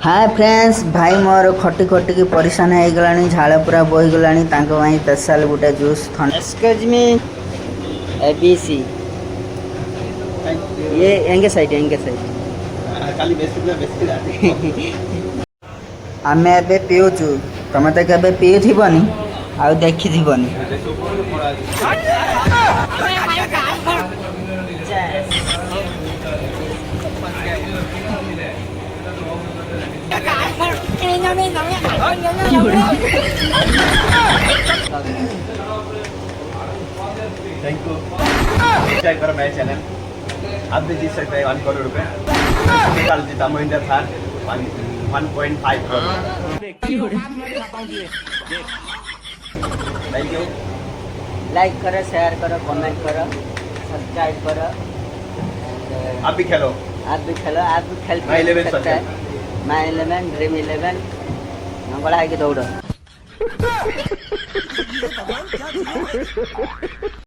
hi friends भाई मोर खटी खटी की परेशान हो गलानी झाड़ पूरा बोही गलानी तांको भाई स्पेशल गुटे जूस एक्सक्यूज मी एबीसी ये एंगे साइड खाली बेसी आमे एबे पिउचु तमे तो केबे पिउथिबनी आ देखिथिबनी थैंक यू सब्सक्राइब करो मेरे चैनल आप भी जीत सकते हैं 1 करोड़ रुपए कल जीता Mahindra Thar 1.5 crore thank you like करो शेयर करो कमेंट करो सब्सक्राइब करो आप भी खेलो आप भी खेल My 11 सकते हैं माई 11 ड्रीम 11 मंगला है कि दौड़ो